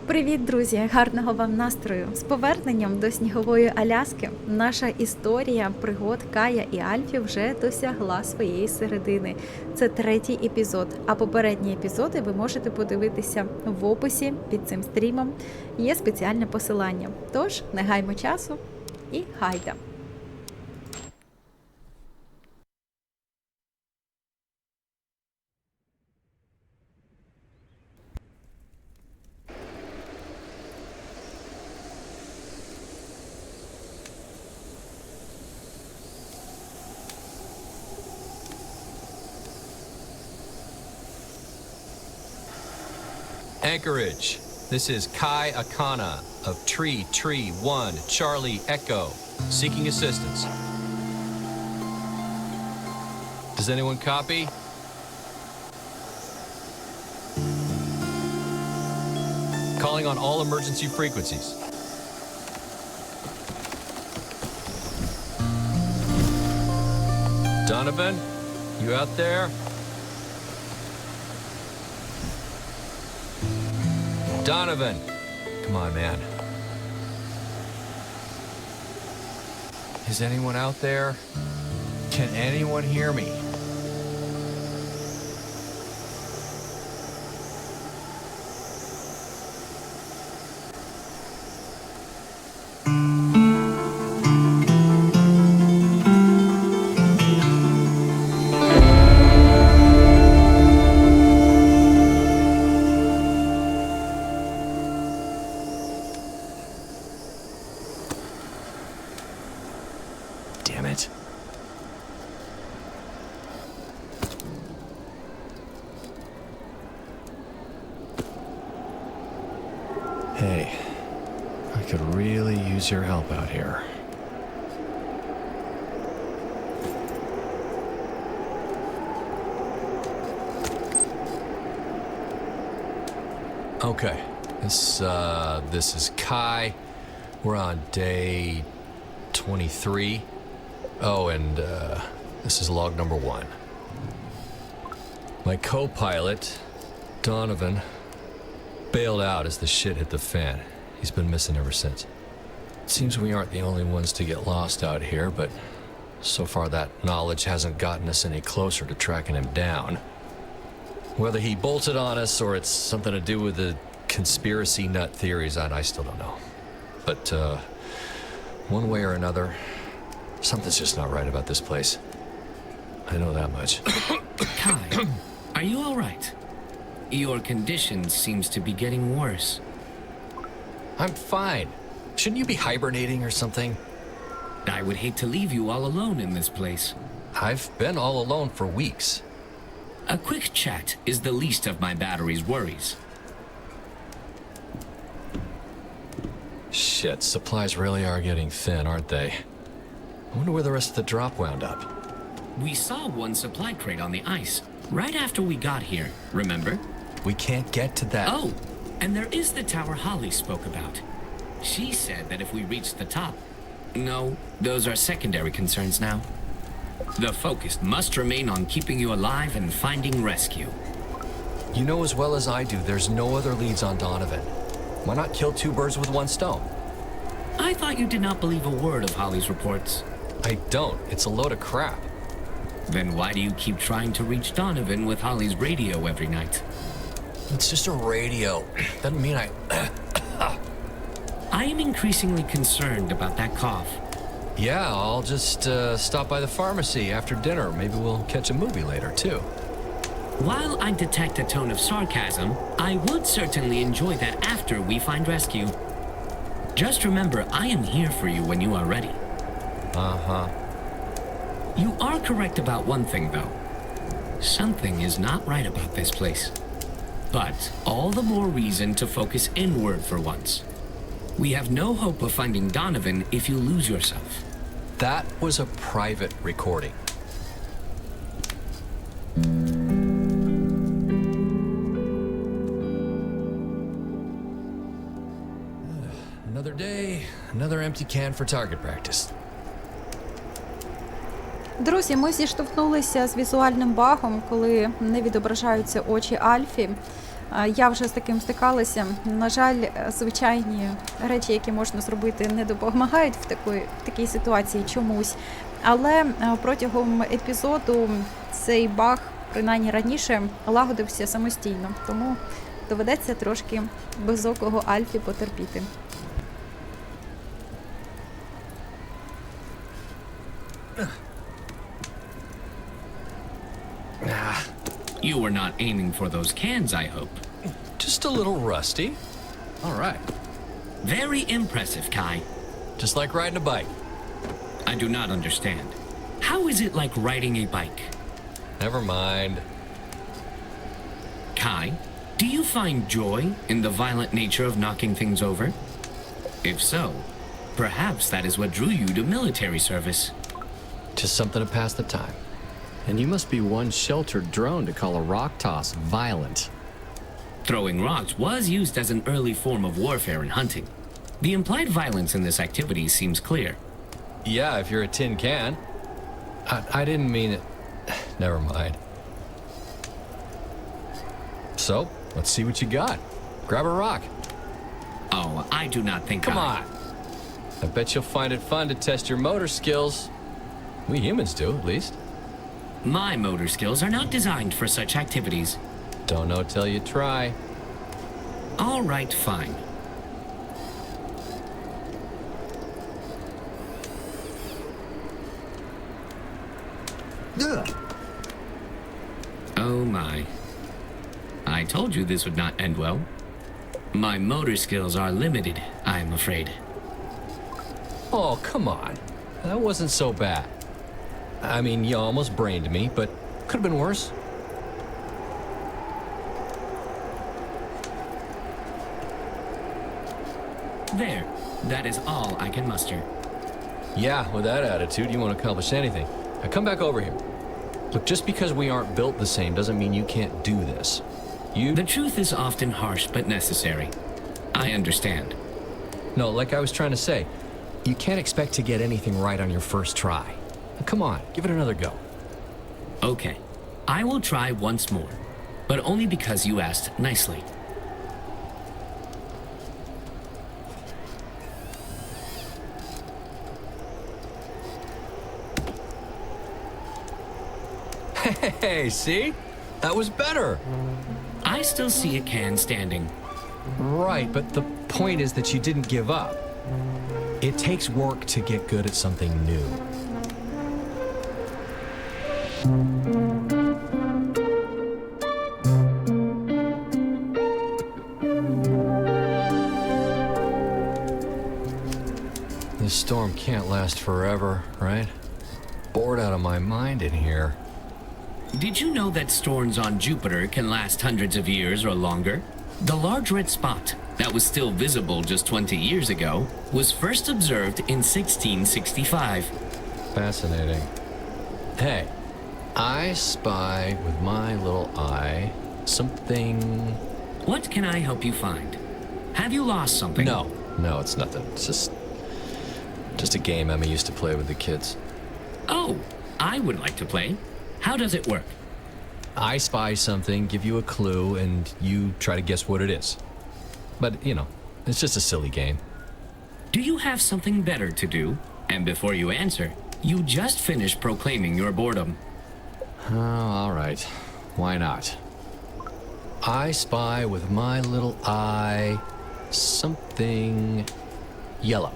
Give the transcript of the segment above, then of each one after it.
Привіт, друзі! Гарного вам настрою! З поверненням до снігової Аляски наша історія пригод Кая і Альфі вже досягла своєї середини. Це 3-й епізод, а попередні епізоди ви можете подивитися в описі під цим стрімом. Є спеціальне посилання. Тож, не гаймо часу і гайда! Anchorage. This is Kai Akana of Tree 1 Charlie Echo, seeking assistance. Does anyone copy? Calling on all emergency frequencies. Donovan, you out there? Donovan! Come on, man. Is anyone out there? Can anyone hear me? Damn it. Hey, I could really use your help out here. Okay, this is Kai. We're on day 23. Oh, and this is log number 1. My co-pilot, Donovan, bailed out as the shit hit the fan. He's been missing ever since. It seems we aren't the only ones to get lost out here, but so far that knowledge hasn't gotten us any closer to tracking him down. Whether he bolted on us or it's something to do with the conspiracy nut theories, I still don't know. But one way or another, something's just not right about this place. I know that much. Kai, are you all right? Your condition seems to be getting worse. I'm fine. Shouldn't you be hibernating or something? I would hate to leave you all alone in this place. I've been all alone for weeks. A quick chat is the least of my battery's worries. Shit, supplies really are getting thin, aren't they? I wonder where the rest of the drop wound up. We saw one supply crate on the ice right after we got here, remember? We can't get to that. Oh, and there is the tower Holly spoke about. She said that if we reach the top... No, those are secondary concerns now. The focus must remain on keeping you alive and finding rescue. You know as well as I do, there's no other leads on Donovan. Why not kill two birds with one stone? I thought you did not believe a word of Holly's reports. I don't. It's a load of crap. Then why do you keep trying to reach Donovan with Holly's radio every night? It's just a radio. Doesn't mean I... I am increasingly concerned about that cough. Yeah, I'll just stop by the pharmacy after dinner. Maybe we'll catch a movie later, too. While I detect a tone of sarcasm, I would certainly enjoy that after we find rescue. Just remember, I am here for you when you are ready. Uh-huh. You are correct about one thing, though. Something is not right about this place. But all the more reason to focus inward for once. We have no hope of finding Donovan if you lose yourself. That was a private recording. Another day, another empty can for target practice. Друзі, ми зіштовхнулися з візуальним багом, коли не відображаються очі Альфі. Я вже з таким стикалася. На жаль, звичайні речі, які можна зробити, не допомагають в такій ситуації чомусь. Але протягом епізоду цей баг, принаймні раніше, лагодився самостійно. Тому доведеться трошки безокого Альфі потерпіти. You were not aiming for those cans, I hope. Just a little rusty. All right. Very impressive, Kai. Just like riding a bike. I do not understand. How is it like riding a bike? Never mind. Kai, do you find joy in the violent nature of knocking things over? If so, perhaps that is what drew you to military service. Just something to pass the time. And you must be one sheltered drone to call a rock toss violent. Throwing rocks was used as an early form of warfare and hunting. The implied violence in this activity seems clear. Yeah, if you're a tin can. I didn't mean it. Never mind. So, let's see what you got. Grab a rock. Oh, I do not think Come on. I bet you'll find it fun to test your motor skills. We humans do, at least. My motor skills are not designed for such activities. Don't know till you try. All right, fine. Oh my. I told you this would not end well. My motor skills are limited, I am afraid. Oh, come on. That wasn't so bad. I mean, you almost brained me, but could have been worse. There. That is all I can muster. Yeah, with that attitude, you won't accomplish anything. Now come back over here. Look, just because we aren't built the same doesn't mean you can't do this. The truth is often harsh but necessary. I understand. No, like I was trying to say, you can't expect to get anything right on your first try. Now, come on, give it another go. Okay. I will try once more, but only because you asked nicely. Hey, see? That was better. I still see a can standing. Right, but the point is that you didn't give up. It takes work to get good at something new. This storm can't last forever, right? Bored out of my mind in here. Did you know that storms on Jupiter can last hundreds of years or longer? The large red spot that was still visible just 20 years ago was first observed in 1665. Fascinating. Hey, I spy with my little eye something... What can I help you find? Have you lost something? No, it's nothing. It's just a game Emma used to play with the kids. Oh, I would like to play. How does it work? I spy something, give you a clue, and you try to guess what it is. But, you know, it's just a silly game. Do you have something better to do? And before you answer, you just finished proclaiming your boredom. Oh, all right. Why not? I spy with my little eye something yellow.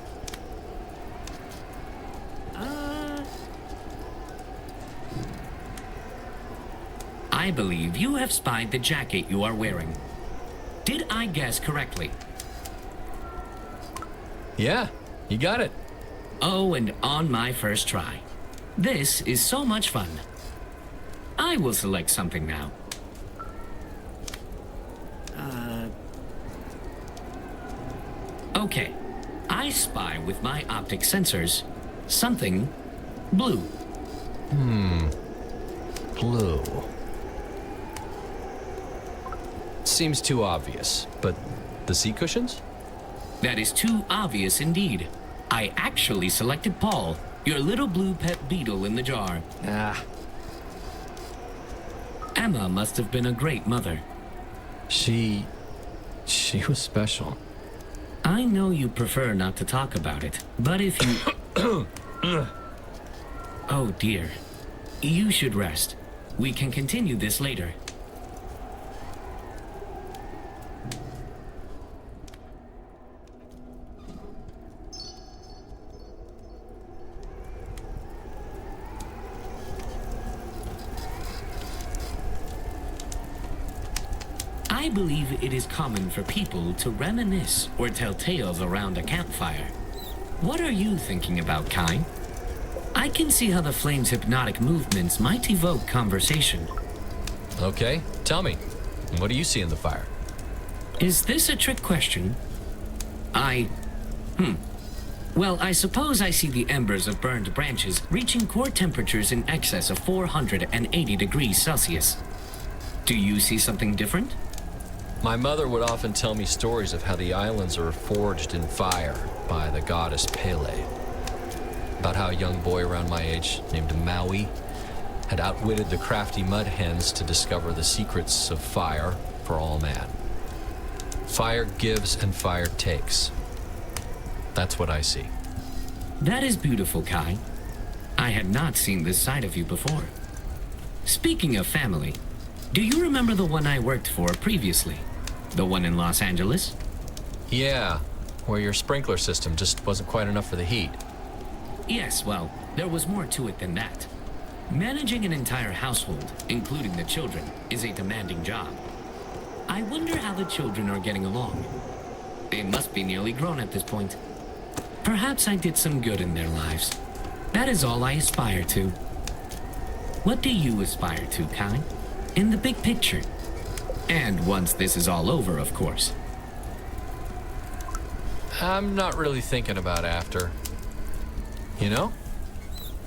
I believe you have spied the jacket you are wearing. Did I guess correctly? Yeah, you got it. Oh, and on my first try. This is so much fun. I will select something now. Okay. I spy with my optic sensors something blue. Blue. Seems too obvious, but the seat cushions? That is too obvious indeed. I actually selected Paul, your little blue pet beetle in the jar. Ah, Emma must have been a great mother. She was special. I know you prefer not to talk about it, but if you... Oh dear. You should rest. We can continue this later. I believe it is common for people to reminisce or tell tales around a campfire. What are you thinking about, Kai? I can see how the flame's hypnotic movements might evoke conversation. Okay, tell me. What do you see in the fire? Is this a trick question? Well, I suppose I see the embers of burned branches reaching core temperatures in excess of 480 degrees Celsius. Do you see something different? My mother would often tell me stories of how the islands are forged in fire by the goddess Pele. About how a young boy around my age, named Maui, had outwitted the crafty mud hens to discover the secrets of fire for all man. Fire gives and fire takes. That's what I see. That is beautiful, Kai. I had not seen this side of you before. Speaking of family, do you remember the one I worked for previously? The one in Los Angeles? Yeah, where your sprinkler system just wasn't quite enough for the heat. Yes, well, there was more to it than that. Managing an entire household, including the children, is a demanding job. I wonder how the children are getting along. They must be nearly grown at this point. Perhaps I did some good in their lives. That is all I aspire to. What do you aspire to, Kai? In the big picture? And once this is all over, of course. I'm not really thinking about after. You know,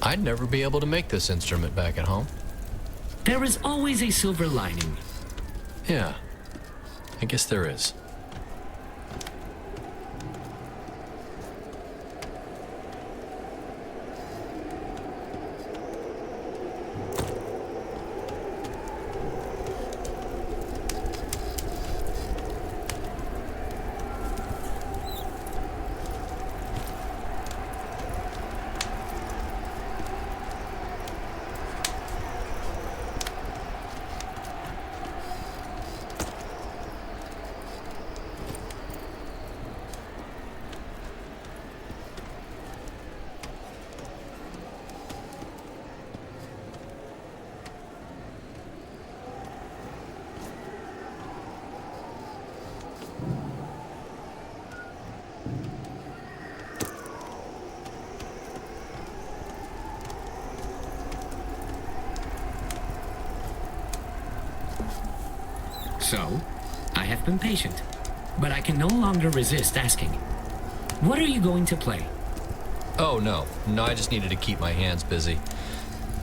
I'd never be able to make this instrument back at home. There is always a silver lining. Yeah, I guess there is. So, I have been patient, but I can no longer resist asking. What are you going to play? Oh, no, I just needed to keep my hands busy.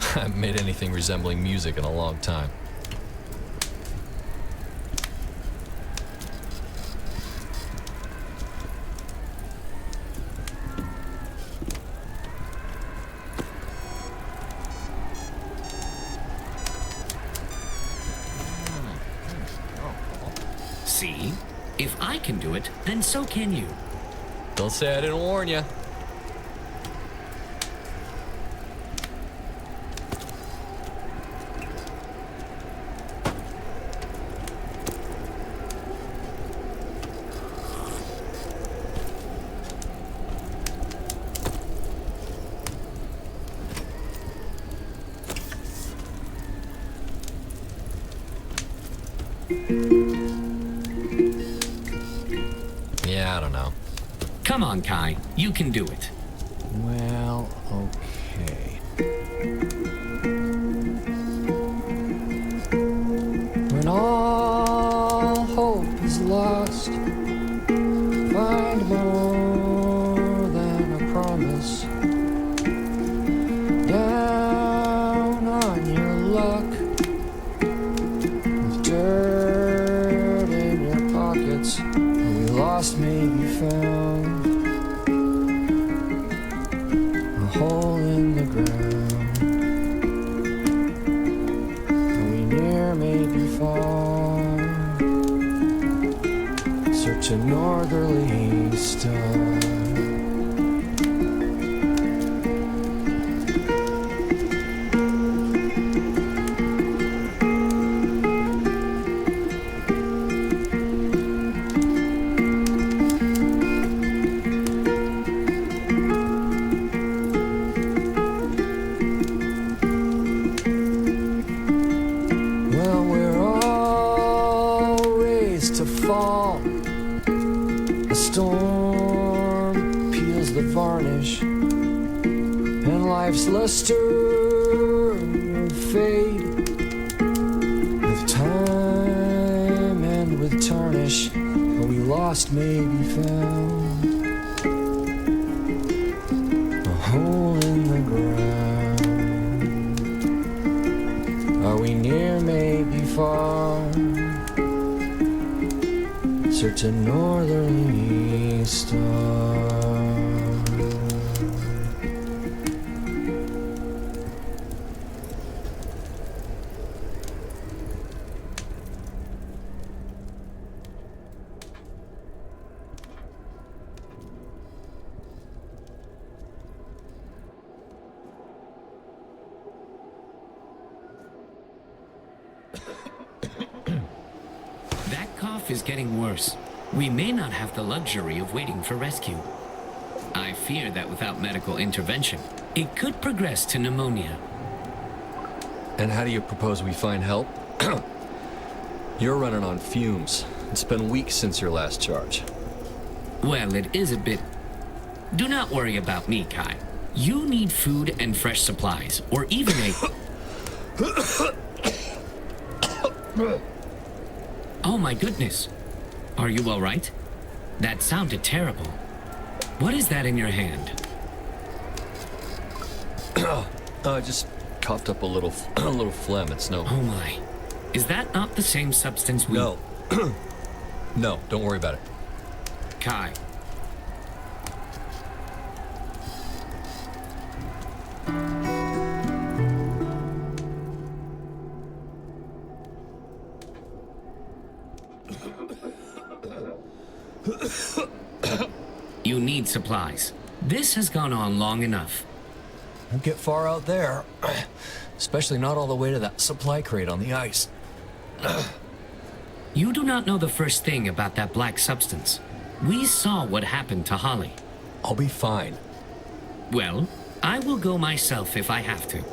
I haven't made anything resembling music in a long time. See? If I can do it, then so can you. Don't say I didn't warn you. Yeah, I don't know. Come on, Kai. You can do it. Well, okay. When all hope is lost, find more than a promise. Down on your luck, with dirt in your pockets, where we lost may be found. A hole in the ground, are we near, maybe far? Such a northerly star. Well, we're all raised to fall. A storm peels the varnish, and life's luster will fade with time and with tarnish. What we lost may be found, a hole in the ground. Are we near, maybe far? Search a northerly star. That cough is getting worse. We may not have the luxury of waiting for rescue. I fear that without medical intervention, it could progress to pneumonia. And how do you propose we find help? You're running on fumes. It's been weeks since your last charge. Well, it is a bit... Do not worry about me, Kai. You need food and fresh supplies, or even a... Oh my goodness. Are you all right? That sounded terrible. What is that in your hand? I just coughed up a little phlegm. It's no... Oh my. Is that not the same substance we... No. No, don't worry about it. Kai. You need supplies. This has gone on long enough. Won't get far out there. Especially not all the way to that supply crate on the ice. You do not know the first thing about that black substance. We saw what happened to Holly. I'll be fine. Well, I will go myself if I have to.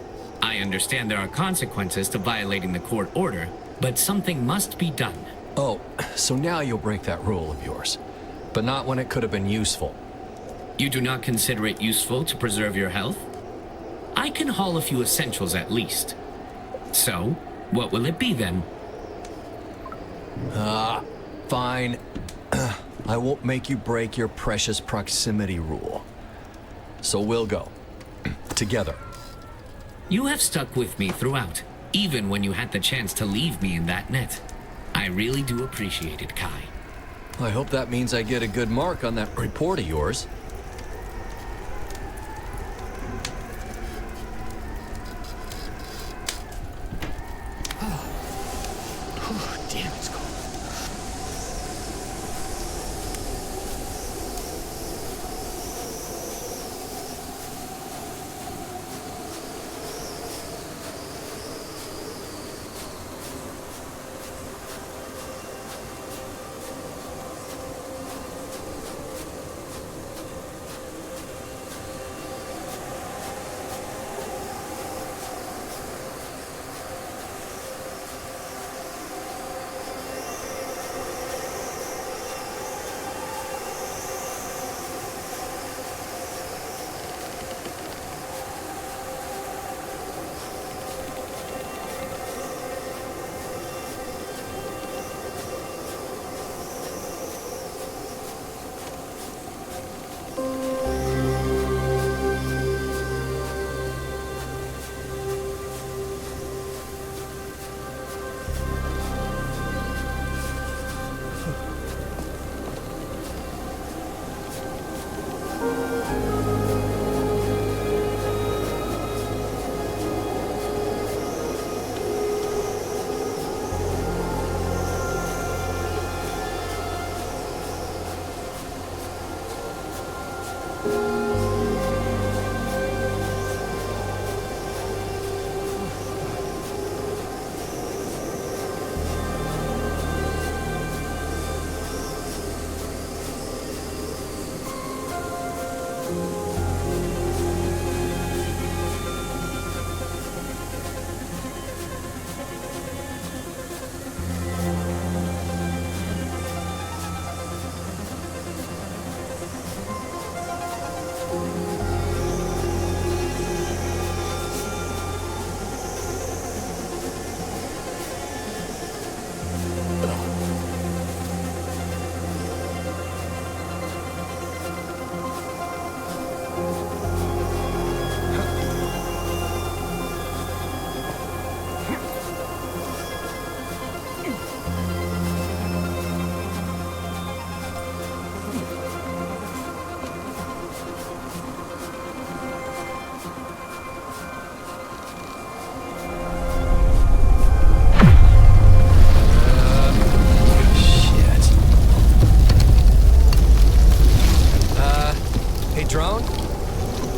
I understand there are consequences to violating the court order, but something must be done. Oh, so now you'll break that rule of yours. But not when it could have been useful. You do not consider it useful to preserve your health? I can haul a few essentials at least. So, what will it be then? Fine. I won't make you break your precious proximity rule. So we'll go. Together. You have stuck with me throughout, even when you had the chance to leave me in that net. I really do appreciate it, Kai. I hope that means I get a good mark on that report of yours. Damn, it's cold.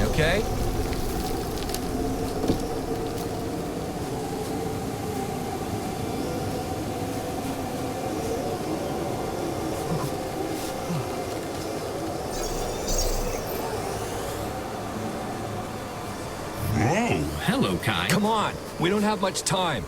Okay? Oh, hello, Kai. Come on, we don't have much time.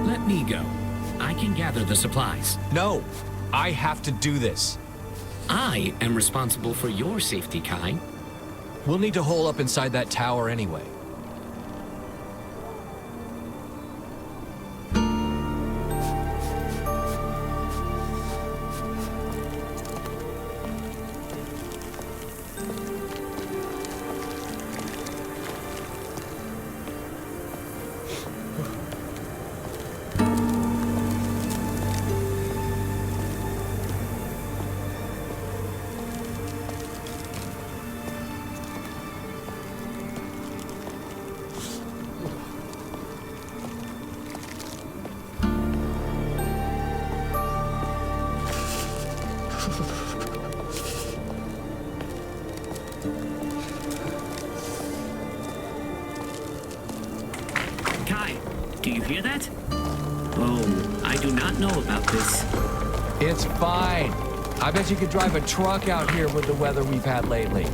Let me go. I can gather the supplies. No, I have to do this. I am responsible for your safety, Kai. We'll need to hole up inside that tower anyway. Kai, do you hear that? Oh, I do not know about this. It's fine. I bet you could drive a truck out here with the weather we've had lately.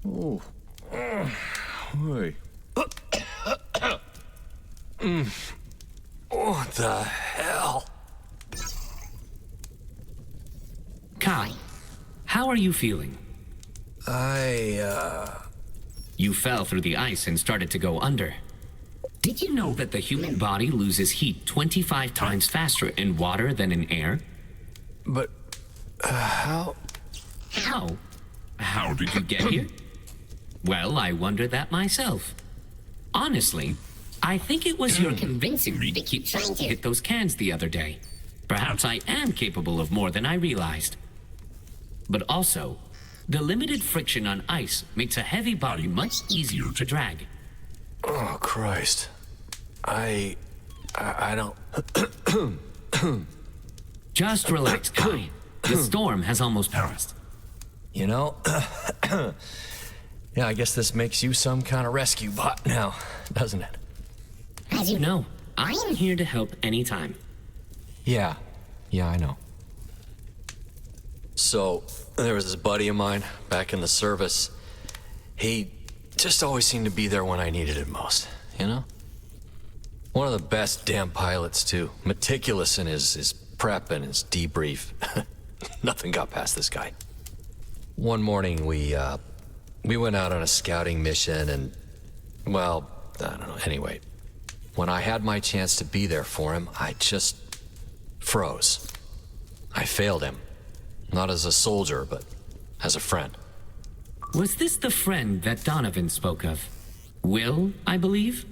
Oh. Hey. What the hell? Kai, how are you feeling? You fell through the ice and started to go under. Did you know that the human body loses heat 25 times faster in water than in air? But, how? How? How did you get here? Well, I wondered that myself. Honestly, I think it was your convincing me to keep trying to hit those cans the other day. Perhaps I am capable of more than I realized. But also, the limited friction on ice makes a heavy body much easier to drag. Oh, Christ. I don't... Just relax, Kai. The storm has almost passed. You know, yeah, I guess this makes you some kind of rescue bot now, doesn't it? As you know, I am here to help anytime. Yeah, I know. So, there was this buddy of mine back in the service. He just always seemed to be there when I needed it most, you know? One of the best damn pilots, too. Meticulous in his prep and his debrief. Nothing got past this guy. One morning, we went out on a scouting mission and, well, I don't know, anyway. When I had my chance to be there for him, I just froze. I failed him. Not as a soldier, but as a friend. Was this the friend that Donovan spoke of? Will, I believe?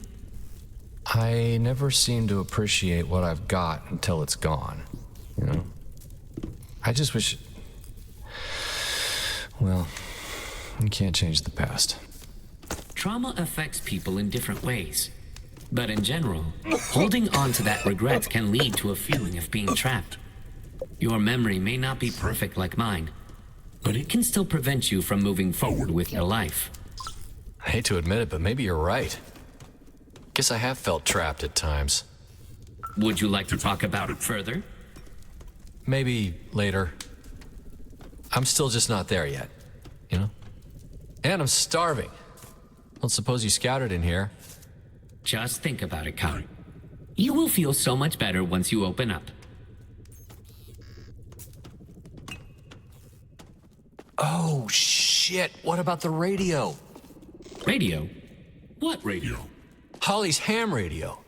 I never seem to appreciate what I've got until it's gone, you know? I just wish... Well, you can't change the past. Trauma affects people in different ways. But in general, holding on to that regret can lead to a feeling of being trapped. Your memory may not be perfect like mine, but it can still prevent you from moving forward with your life. I hate to admit it, but maybe you're right. Guess I have felt trapped at times. Would you like to talk about it further? Maybe later. I'm still just not there yet, you know? And I'm starving. Well, suppose you scouted in here. Just think about it, Kai. You will feel so much better once you open up. Oh, shit. What about the radio? Radio? What radio? Holly's ham radio.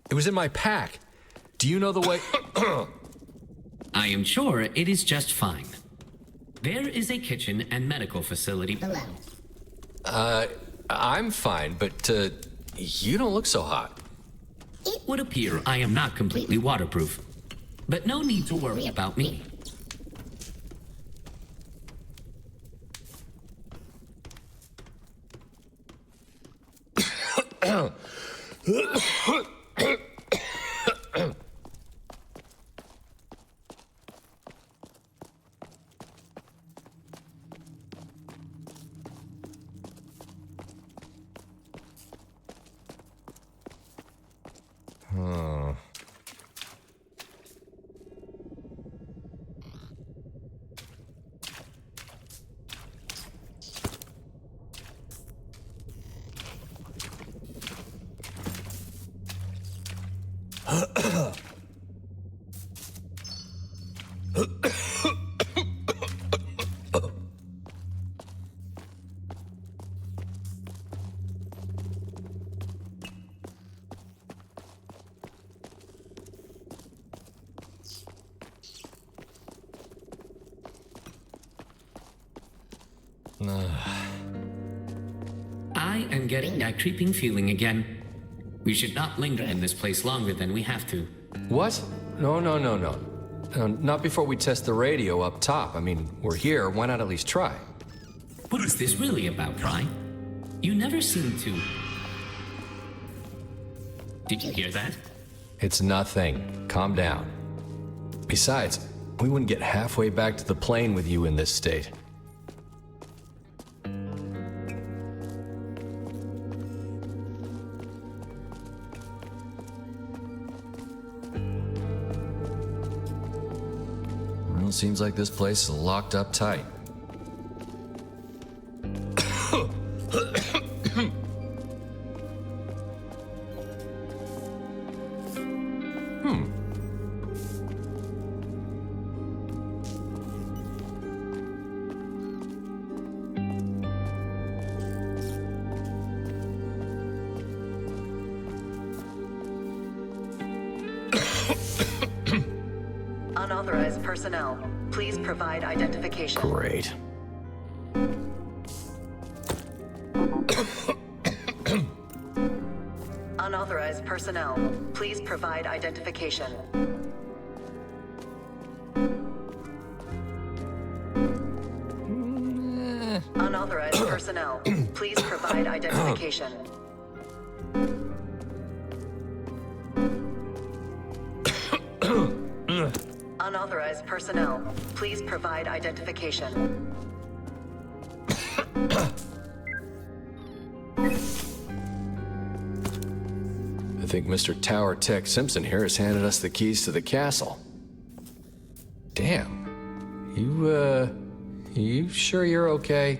It was in my pack. Do you know the way... I am sure it is just fine. There is a kitchen and medical facility below. I'm fine, but, you don't look so hot. It would appear I am not completely waterproof, but no need to worry about me. I am getting that creeping feeling again. We should not linger in this place longer than we have to. What? No. Not before we test the radio up top. I mean, we're here, why not at least try? What is this really about, Kai? You never seem to... Did you hear that? It's nothing. Calm down. Besides, we wouldn't get halfway back to the plane with you in this state. Well, seems like this place is locked up tight. Unauthorized personnel, please provide identification. Great. Unauthorized personnel, please provide identification. Unauthorized personnel, please provide identification. Unauthorized personnel, please provide identification. I think Mr. Tower Tech Simpson here has handed us the keys to the castle. Damn. You sure you're okay?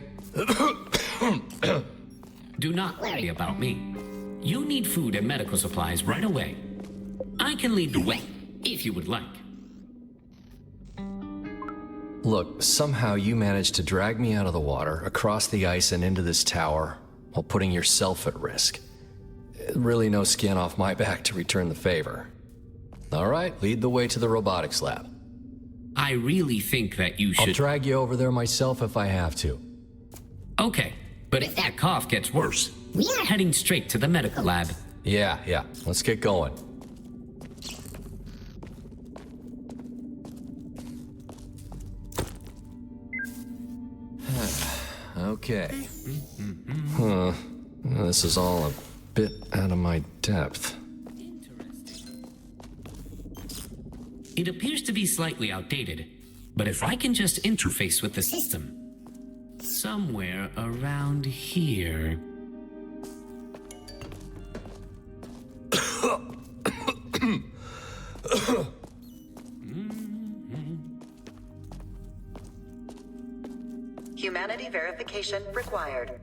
Do not worry about me. You need food and medical supplies right away. I can lead the way, if you would like. Look, somehow you managed to drag me out of the water, across the ice and into this tower, while putting yourself at risk. Really no skin off my back to return the favor. All right, lead the way to the robotics lab. I really think that you I'll should... drag you over there myself if I have to. Okay, but if that cough gets worse, we are heading straight to the medical lab. Yeah, let's get going. Okay. This is all a bit out of my depth. It appears to be slightly outdated, but if I can just interface with the system, somewhere around here... Humanity verification required.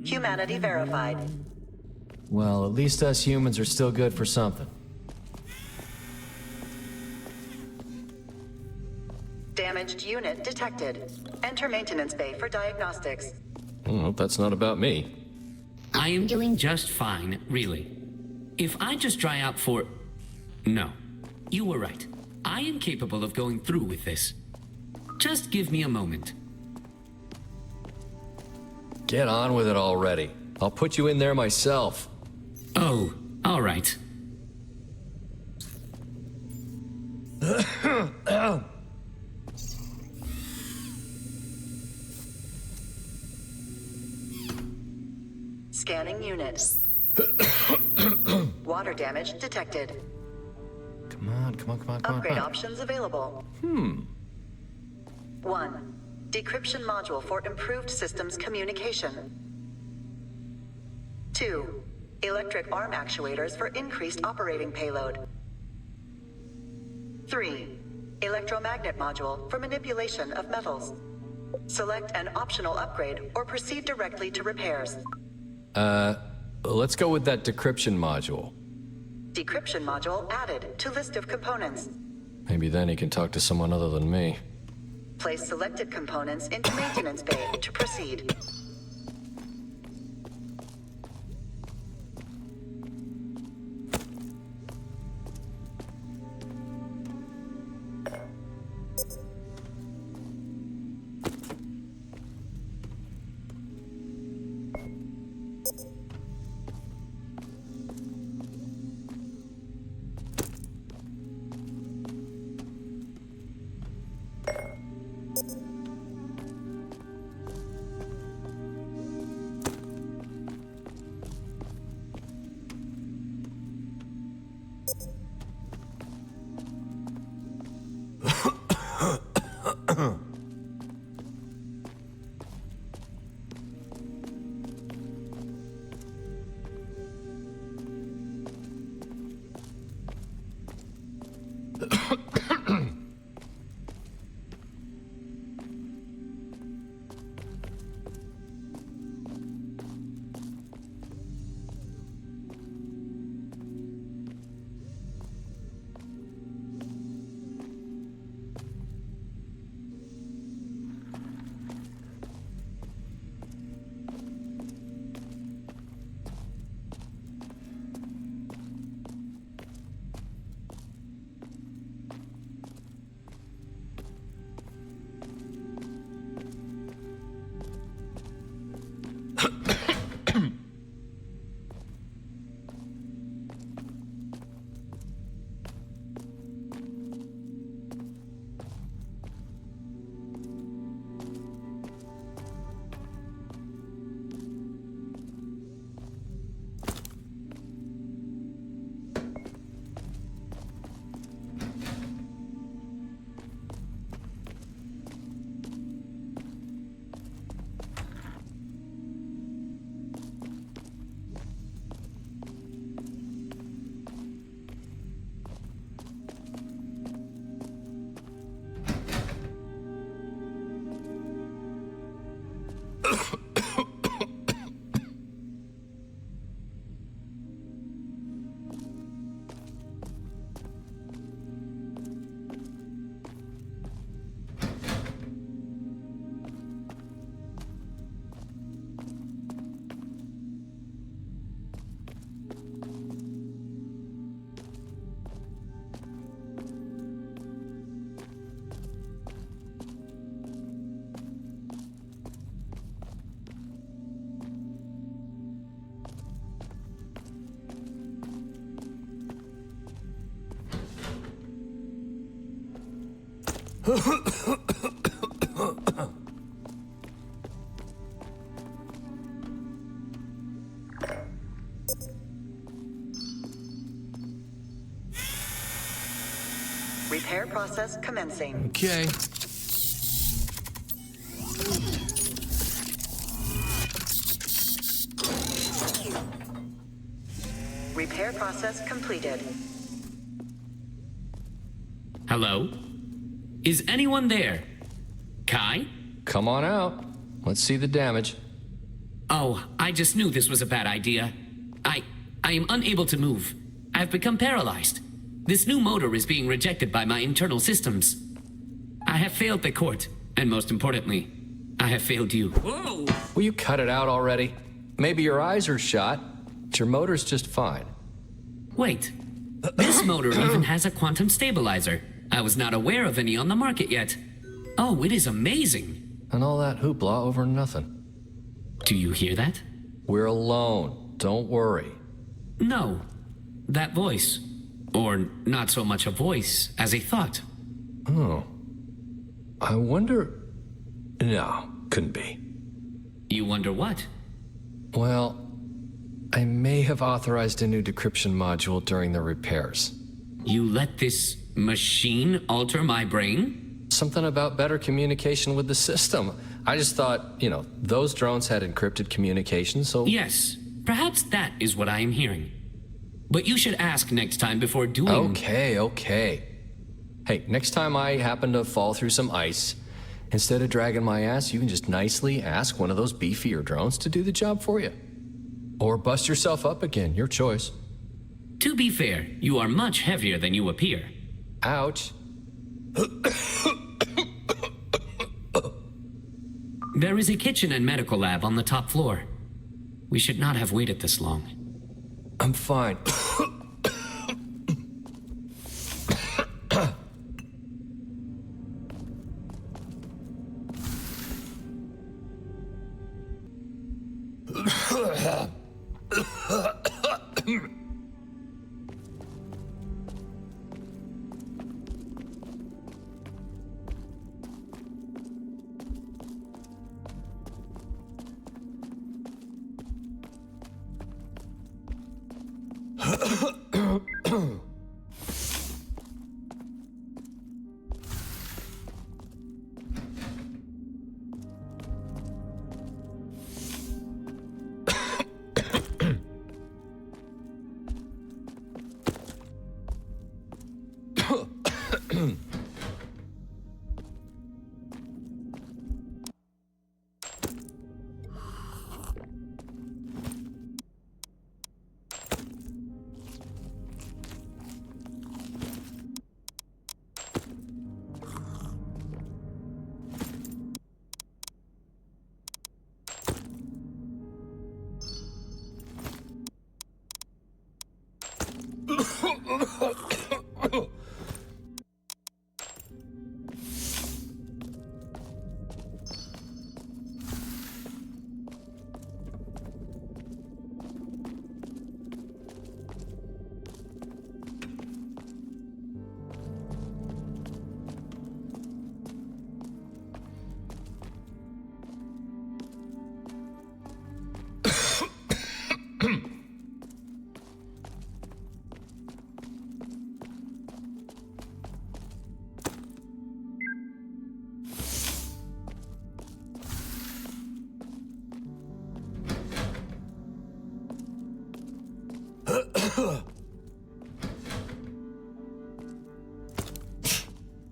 Humanity verified. Well, at least us humans are still good for something. Damaged unit detected. Enter maintenance bay for diagnostics. Well, that's not about me. I am doing just fine, really. If I just dry out for... No, you were right. I am capable of going through with this. Just give me a moment. Get on with it already. I'll put you in there myself. Oh, all right. Scanning unit. Water damage detected. Come on. Upgrade options available. 1. Decryption module for improved systems communication. 2. Electric arm actuators for increased operating payload. 3. Electromagnet module for manipulation of metals. Select an optional upgrade or proceed directly to repairs. Let's go with that decryption module. Decryption module added to list of components. Maybe then he can talk to someone other than me. Place selected components into maintenance bay to proceed. Repair process commencing. Okay. Repair process completed. Hello? Is anyone there? Kai? Come on out. Let's see the damage. Oh, I just knew this was a bad idea. I am unable to move. I've become paralyzed. This new motor is being rejected by my internal systems. I have failed the court, and most importantly, I have failed you. Whoa! Will you cut it out already? Maybe your eyes are shot, but your motor's just fine. Wait. This motor even has a quantum stabilizer. I was not aware of any on the market yet. Oh, it is amazing. And all that hoopla over nothing. Do you hear that? We're alone. Don't worry. No. That voice. Or not so much a voice as a thought. Oh. I wonder... No, couldn't be. You wonder what? Well, I may have authorized a new decryption module during the repairs. You let this machine alter my brain? Something about better communication with the system. I just thought, those drones had encrypted communication, so... Yes, perhaps that is what I am hearing. But you should ask next time before doing... Okay. Hey, next time I happen to fall through some ice, instead of dragging my ass, you can just nicely ask one of those beefier drones to do the job for you. Or bust yourself up again, your choice. To be fair, you are much heavier than you appear. Ouch. There is a kitchen and medical lab on the top floor. We should not have waited this long. I'm fine.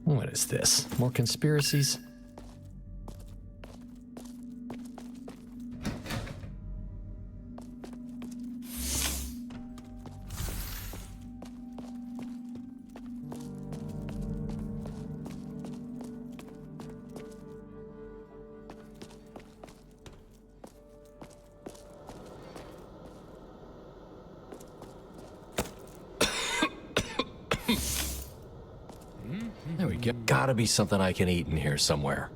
What is this? More conspiracies? gotta be something I can eat in here somewhere.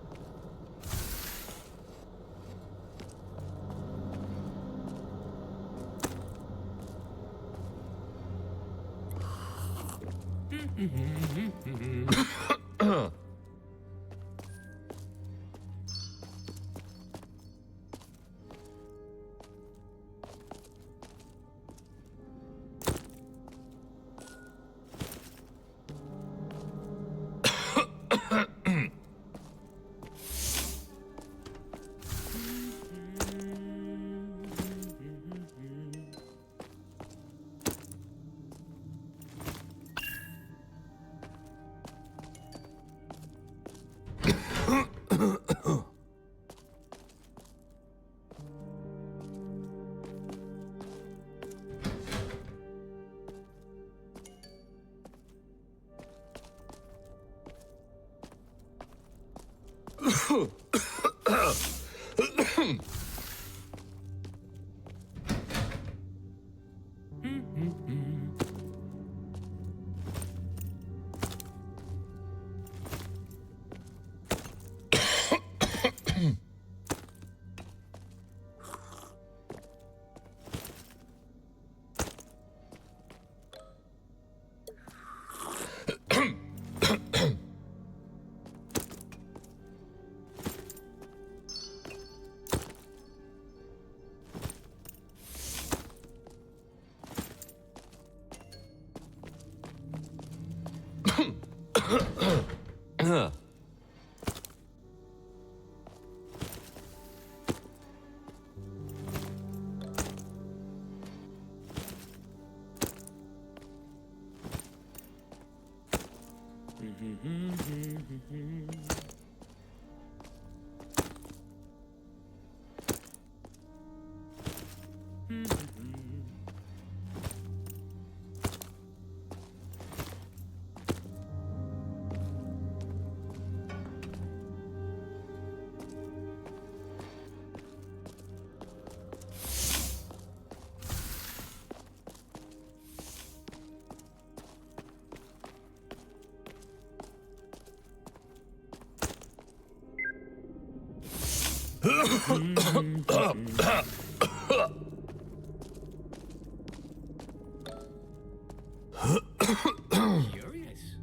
Curious.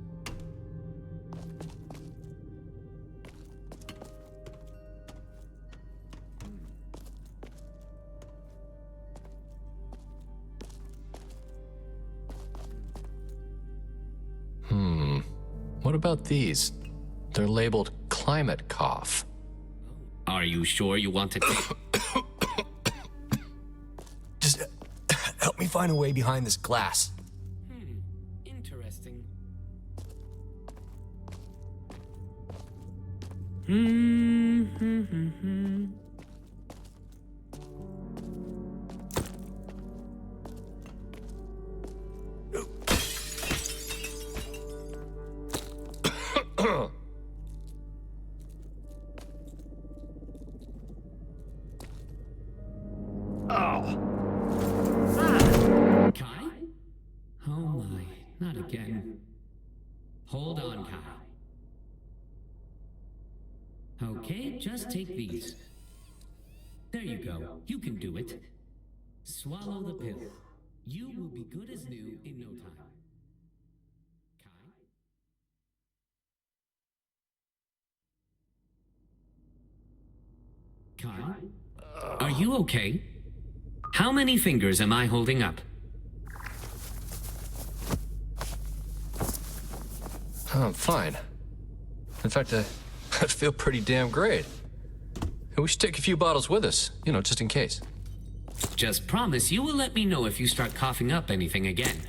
What about these? They're labeled climate cough. Are you sure you want to take... Just help me find a way behind this glass. Interesting. Kai? Oh my, not again. Hold on, Kai. Okay, just take these. There you go. You can do it. Swallow the pill. You will be good as new in no time. Kai? Kai? Are you okay? How many fingers am I holding up? I'm fine. In fact, I feel pretty damn great. We should take a few bottles with us, you know, just in case. Just promise you will let me know if you start coughing up anything again.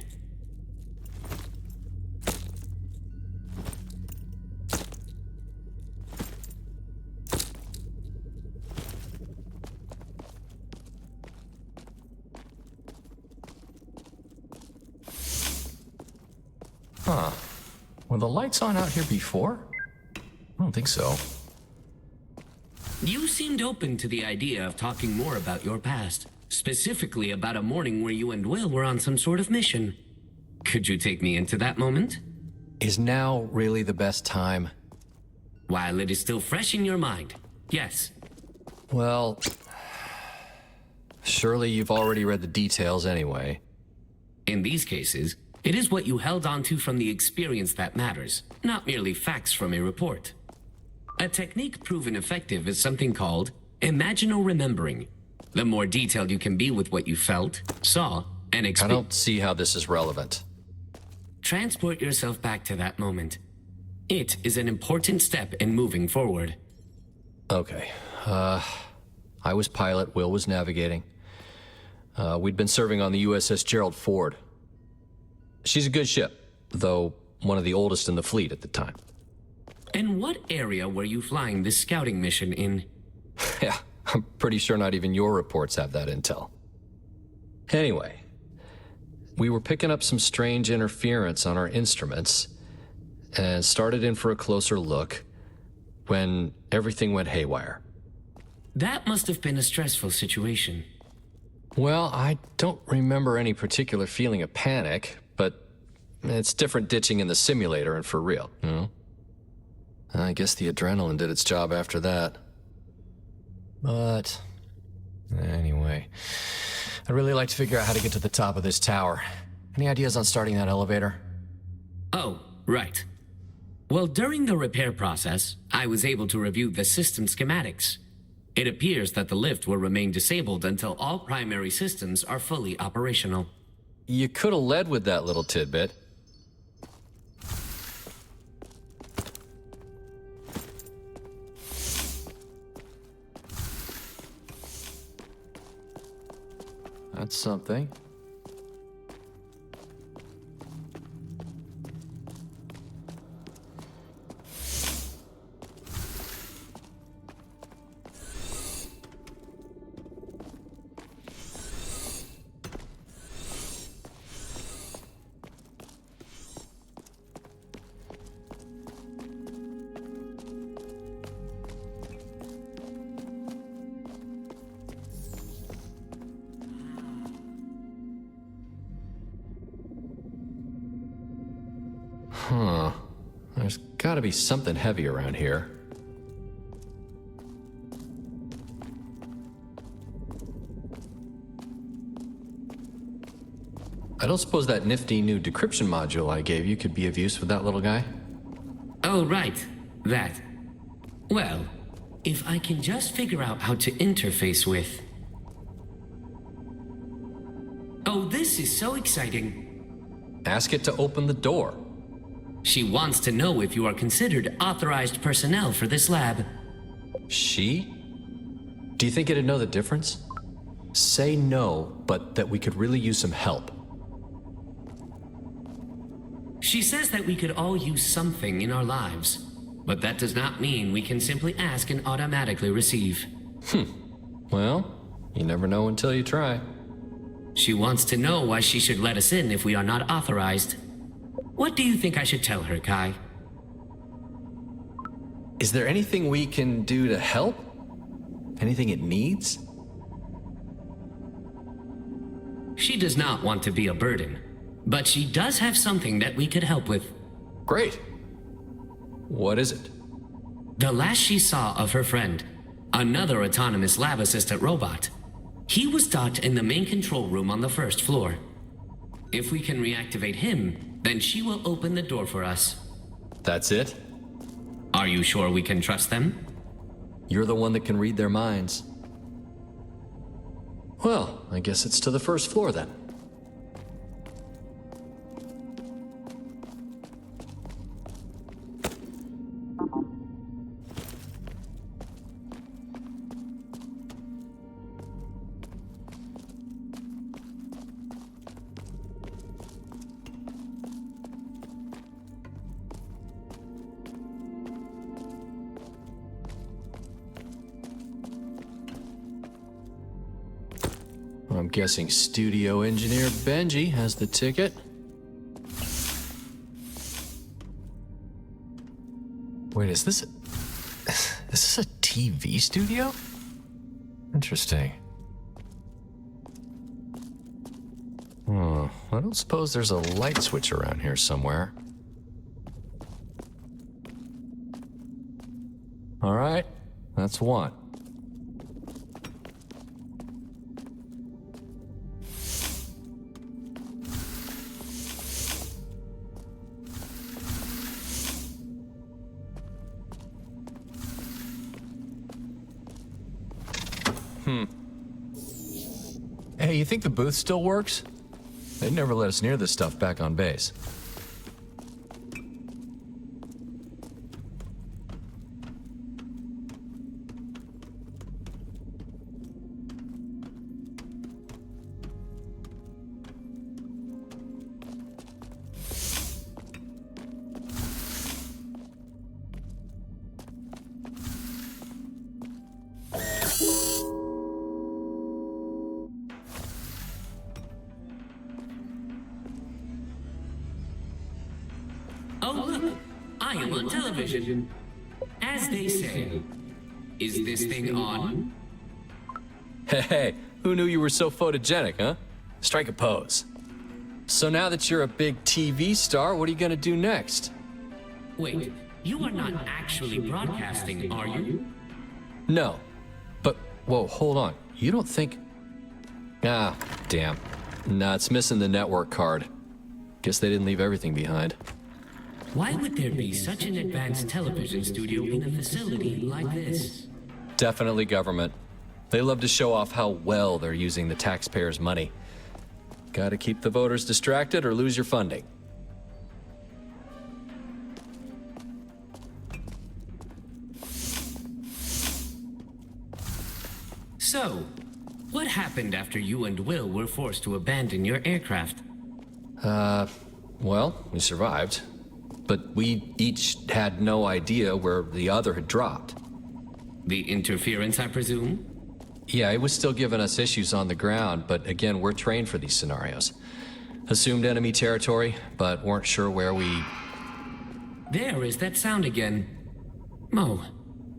Huh. Were the lights on out here before? I don't think so. You seemed open to the idea of talking more about your past, specifically about a morning where you and Will were on some sort of mission. Could you take me into that moment? Is now really the best time? While it is still fresh in your mind, yes. Well, surely you've already read the details anyway. In these cases, it is what you held on to from the experience that matters, not merely facts from a report. A technique proven effective is something called imaginal remembering. The more detailed you can be with what you felt, saw, and I experienced. don't see how this is relevant. Transport yourself back to that moment. It is an important step in moving forward. Okay. I was pilot, Will was navigating. We'd been serving on the USS Gerald Ford. She's a good ship, though one of the oldest in the fleet at the time. And what area were you flying this scouting mission in? Yeah, I'm pretty sure not even your reports have that intel. Anyway, we were picking up some strange interference on our instruments and started in for a closer look when everything went haywire. That must have been a stressful situation. Well, I don't remember any particular feeling of panic, but it's different ditching in the simulator and for real, you know? I guess the adrenaline did its job after that. But anyway, I'd really like to figure out how to get to the top of this tower. Any ideas on starting that elevator? Oh, right. Well, during the repair process, I was able to review the system schematics. It appears that the lift will remain disabled until all primary systems are fully operational. You could have led with that little tidbit. That's something. Huh. There's gotta be something heavy around here. I don't suppose that nifty new decryption module I gave you could be of use with that little guy? Oh, right. That. Well, if I can just figure out how to interface with... Oh, this is so exciting. Ask it to open the door. She wants to know if you are considered authorized personnel for this lab. She? Do you think it'd know the difference? Say no, but that we could really use some help. She says that we could all use something in our lives, but that does not mean we can simply ask and automatically receive. Well, you never know until you try. She wants to know why she should let us in if we are not authorized. What do you think I should tell her, Kai? Is there anything we can do to help? Anything it needs? She does not want to be a burden, but she does have something that we could help with. Great. What is it? The last she saw of her friend, another autonomous lab assistant robot, he was docked in the main control room on the first floor. If we can reactivate him, then she will open the door for us. That's it? Are you sure we can trust them? You're the one that can read their minds. Well, I guess it's to the first floor then. I'm guessing studio engineer Benji has the ticket. Wait, is this a TV studio? Interesting. I don't suppose there's a light switch around here somewhere. All right, that's one. Hey, you think the booth still works? They'd never let us near this stuff back on base. Oh, look, I am on television. As they say, is this thing on? Hey, who knew you were so photogenic, huh? Strike a pose. So now that you're a big TV star, what are you gonna do next? Wait, you are not actually broadcasting, are you? No. But, whoa, hold on. You don't think... Ah, damn. Nah, it's missing the network card. Guess they didn't leave everything behind. Why would there be such an advanced television studio in a facility like this? Definitely government. They love to show off how well they're using the taxpayers' money. Gotta keep the voters distracted or lose your funding. So, what happened after you and Will were forced to abandon your aircraft? Well, we survived. But we each had no idea where the other had dropped. The interference, I presume? Yeah, it was still giving us issues on the ground, but again, we're trained for these scenarios. Assumed enemy territory, but weren't sure where we... There is that sound again. Mo,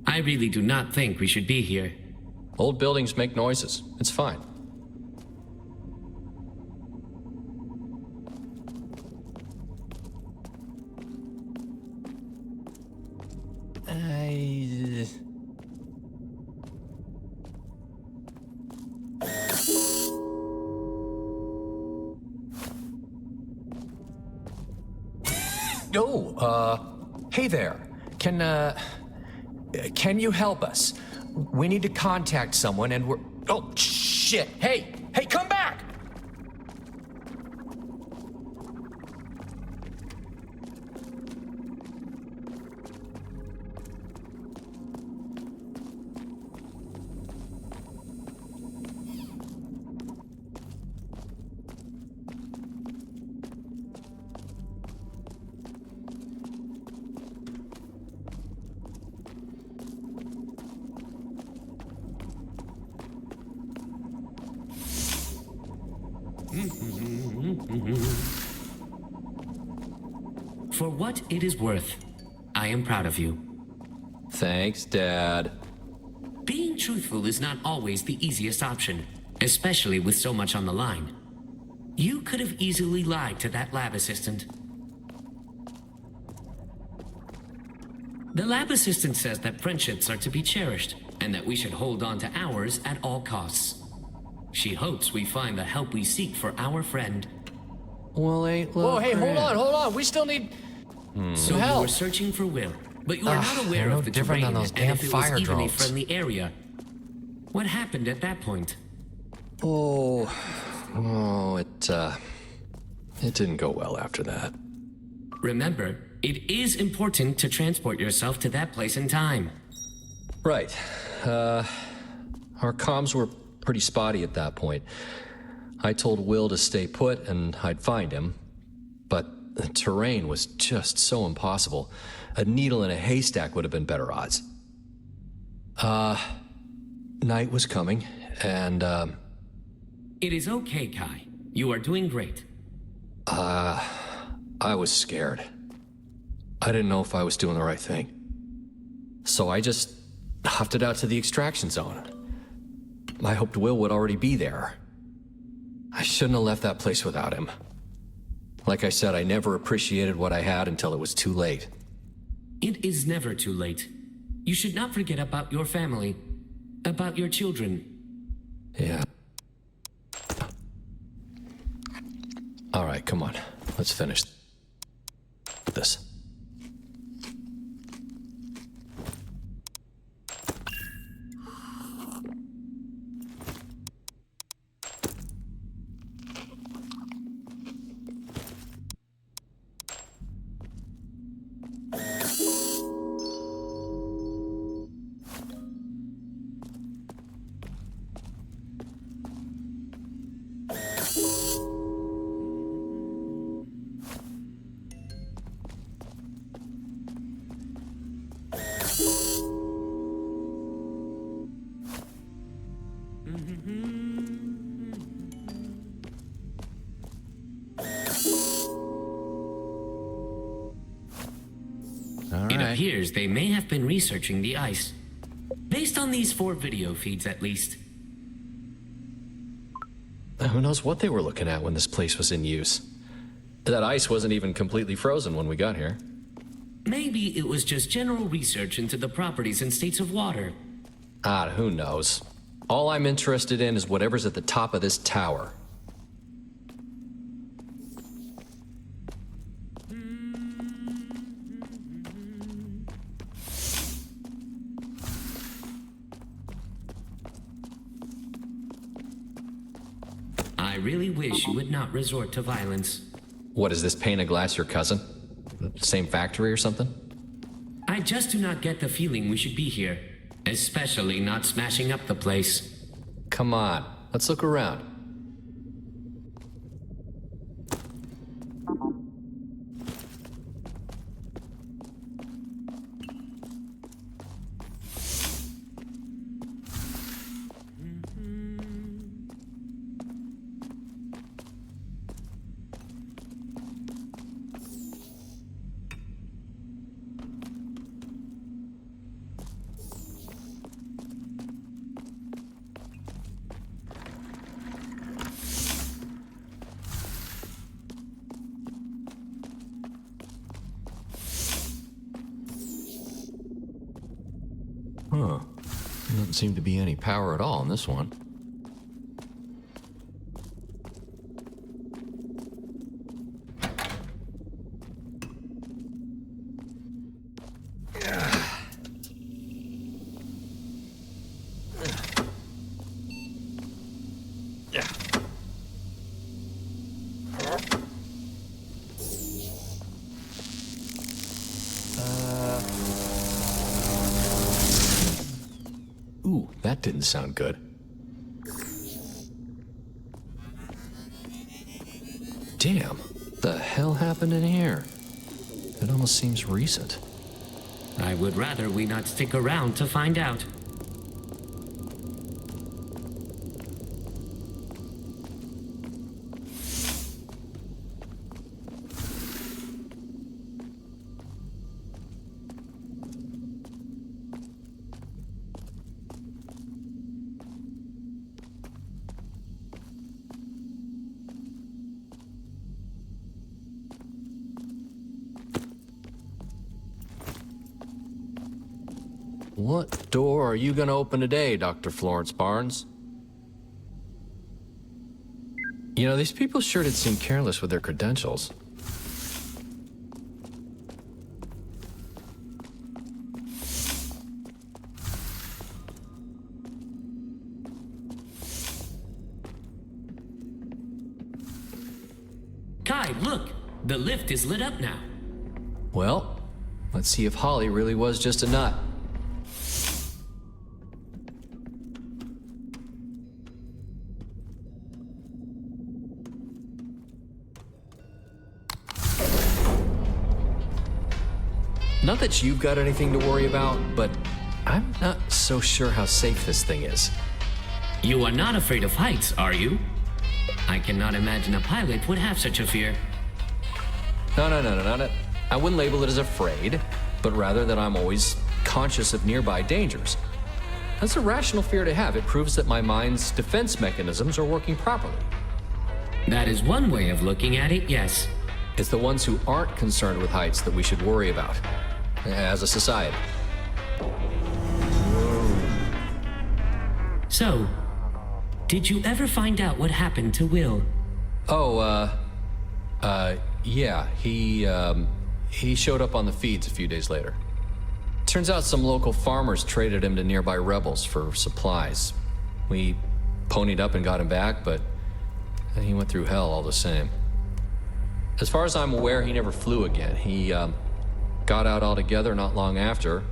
I really do not think we should be here. Old buildings make noises. It's fine. Hey there. Can you help us? We need to contact someone and we're... Oh, shit. Hey, come back! For what it is worth, I am proud of you. Thanks, Dad. Being truthful is not always the easiest option, especially with so much on the line. You could have easily lied to that lab assistant. The lab assistant says that friendships are to be cherished, and that we should hold on to ours at all costs. She hopes we find the help we seek for our friend. Well, ain't Whoa, hey, hold on. We still need... So you help. were searching for Will, but you are not aware they're no of the different terrain than those and damn if it fire was even a drones. friendly area. What happened at that point? It didn't go well after that. Remember, it is important to transport yourself to that place in time. Right. Our comms were pretty spotty at that point. I told Will to stay put and I'd find him, but the terrain was just so impossible. A needle in a haystack would have been better odds. Night was coming, and, It is okay, Kai. You are doing great. I was scared. I didn't know if I was doing the right thing. So I just huffed it out to the extraction zone. I hoped Will would already be there. I shouldn't have left that place without him. Like I said, I never appreciated what I had until it was too late. It is never too late. You should not forget about your family, about your children. Yeah. All right, come on. Let's finish this. It appears they may have been researching the ice. Based on these 4 video feeds, at least. Who knows what they were looking at when this place was in use? That ice wasn't even completely frozen when we got here. Maybe it was just general research into the properties and states of water. Who knows? All I'm interested in is whatever's at the top of this tower. I really wish you would not resort to violence. What, is this pane of glass your cousin? Same factory or something? I just do not get the feeling we should be here. Especially not smashing up the place. Come on, let's look around. Huh. Doesn't seem to be any power at all in this one. Ooh, that didn't sound good. Damn, the hell happened in here? It almost seems recent. I would rather we not stick around to find out. What door are you gonna open today, Dr. Florence Barnes? You know, these people sure did seem careless with their credentials. Kai, look! The lift is lit up now. Well, let's see if Holly really was just a nut. Not that you've got anything to worry about, but I'm not so sure how safe this thing is. You are not afraid of heights, are you? I cannot imagine a pilot would have such a fear. No. I wouldn't label it as afraid, but rather that I'm always conscious of nearby dangers. That's a rational fear to have. It proves that my mind's defense mechanisms are working properly. That is one way of looking at it, yes. It's the ones who aren't concerned with heights that we should worry about, as a society. So, did you ever find out what happened to Will? Oh, yeah, he showed up on the feeds a few days later. Turns out some local farmers traded him to nearby rebels for supplies. We ponied up and got him back, but he went through hell all the same. As far as I'm aware, he never flew again. He, got out altogether not long after.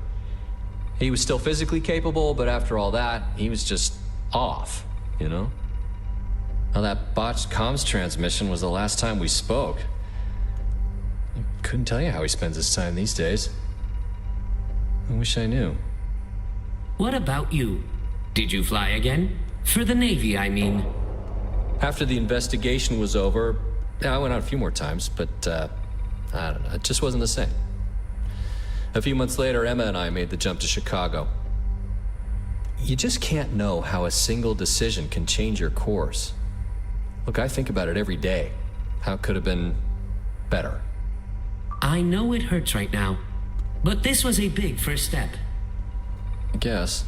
He was still physically capable, but after all that, he was just off, you know? Now that botched comms transmission was the last time we spoke. I couldn't tell you how he spends his time these days. I wish I knew. What about you? Did you fly again? For the Navy, I mean. After the investigation was over, I went out a few more times, but, I don't know, it just wasn't the same. A few months later, Emma and I made the jump to Chicago. You just can't know how a single decision can change your course. Look, I think about it every day. How it could have been better. I know it hurts right now, but this was a big first step. I guess.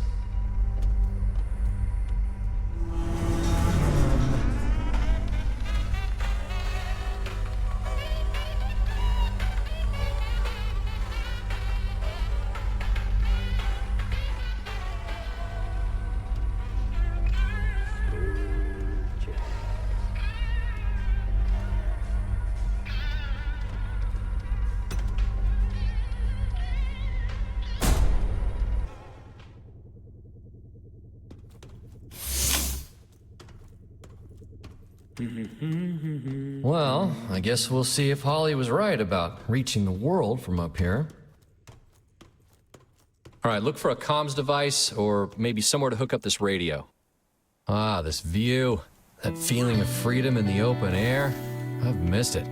Well, I guess we'll see if Holly was right about reaching the world from up here. All right, look for a comms device or maybe somewhere to hook up this radio. Ah, this view, that feeling of freedom in the open air. I've missed it.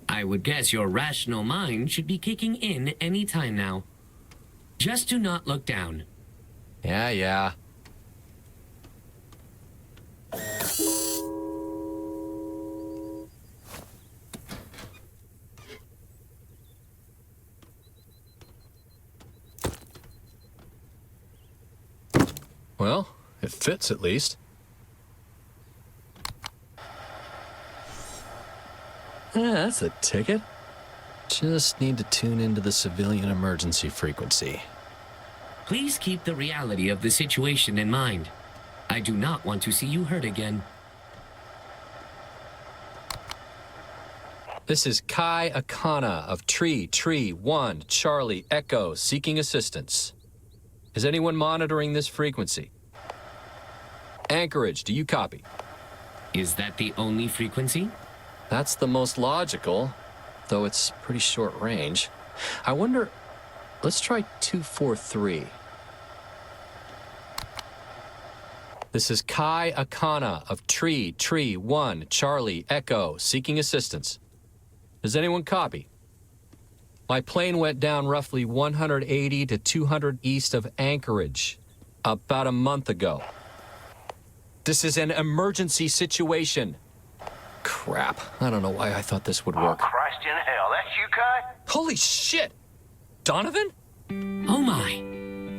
I would guess your rational mind should be kicking in any time now. Just do not look down. Yeah. Well, it fits at least. That's a ticket. Just need to tune into the civilian emergency frequency. Please keep the reality of the situation in mind. I do not want to see you hurt again. This is Kai Akana of Tree 1, Charlie Echo, seeking assistance. Is anyone monitoring this frequency? Anchorage, do you copy? Is that the only frequency? That's the most logical, though it's pretty short range. I wonder, let's try 243. This is Kai Akana of Tree 1, Charlie Echo, seeking assistance. Does anyone copy? My plane went down roughly 180 to 200 east of Anchorage about a month ago. This is an emergency situation. Crap, I don't know why I thought this would work. Oh, Christ in hell, that's you, Kai? Holy shit! Donovan? Oh my.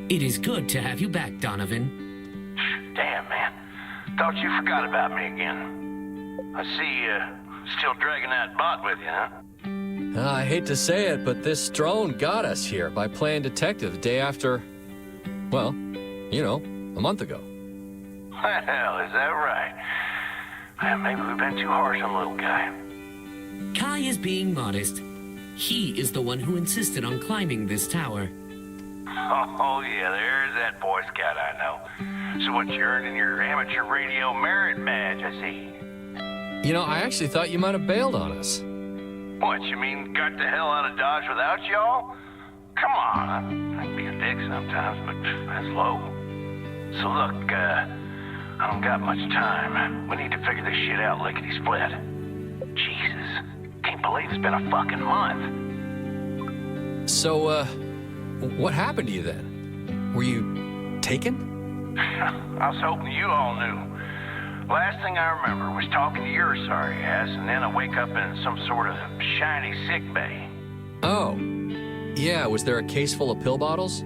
It is good to have you back, Donovan. Damn, man. Thought you forgot about me again. I see you still dragging that bot with you, huh? I hate to say it, but this drone got us here by playing detective the day after, well, you know, a month ago. Well, is that right? Well, maybe we've been too harsh on the little guy. Kai is being modest. He is the one who insisted on climbing this tower. Oh, yeah, there's that Boy Scout I know. So what, you earning your amateur radio merit badge, I see. You know, I actually thought you might have bailed on us. What, you mean got the hell out of Dodge without y'all? Come on, I can be a dick sometimes, but that's low. So look, I don't got much time. We need to figure this shit out lickety-split. Jesus, can't believe it's been a fucking month. So, what happened to you then? Were you taken? I was hoping you all knew. Last thing I remember was talking to your sorry ass, and then I wake up in some sort of shiny sick bay. Oh, Yeah, was there a case full of pill bottles?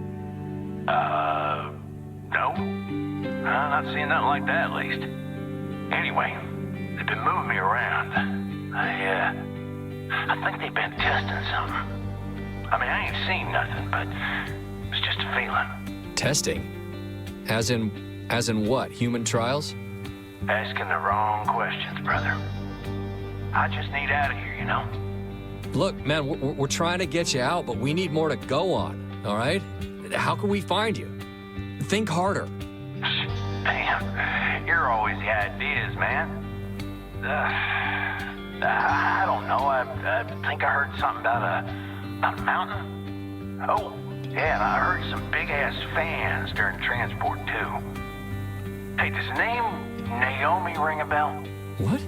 No. I'm not seeing nothing like that, at least. Anyway, they've been moving me around. I think they've been testing something. I mean, I ain't seen nothing, but it's just a feeling. Testing? As in what? Human trials? Asking the wrong questions, brother. I just need out of here, you know? Look, man, we're trying to get you out, but we need more to go on, all right? How can we find you? Think harder. Damn, you're always the ideas, man. I don't know. I think I heard something about a mountain. Oh, yeah, and I heard some big-ass fans during transport, too. Hey, does the name Naomi ring a bell? What?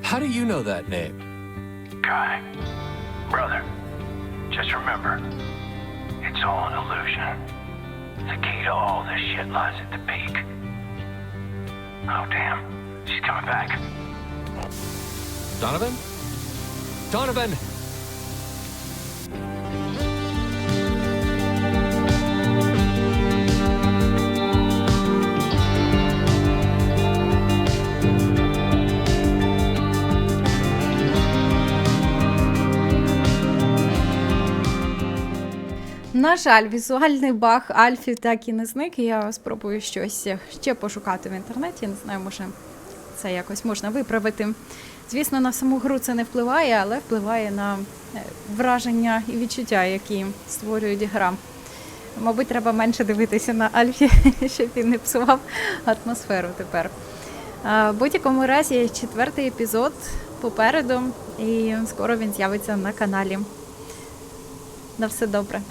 How do you know that name? Guy, brother, just remember, it's all an illusion. The key to all this shit lies at the peak. Oh, damn. She's coming back. Donovan? Donovan! На жаль, візуальний баг Альфі так і не зник, і я спробую щось ще пошукати в інтернеті. Не знаю, може це якось можна виправити. Звісно, на саму гру це не впливає, але впливає на враження і відчуття, які створюють гра. Мабуть, треба менше дивитися на Альфі, щоб він не псував атмосферу тепер. В будь-якому разі, 4-й епізод попереду, і скоро він з'явиться на каналі. На все добре.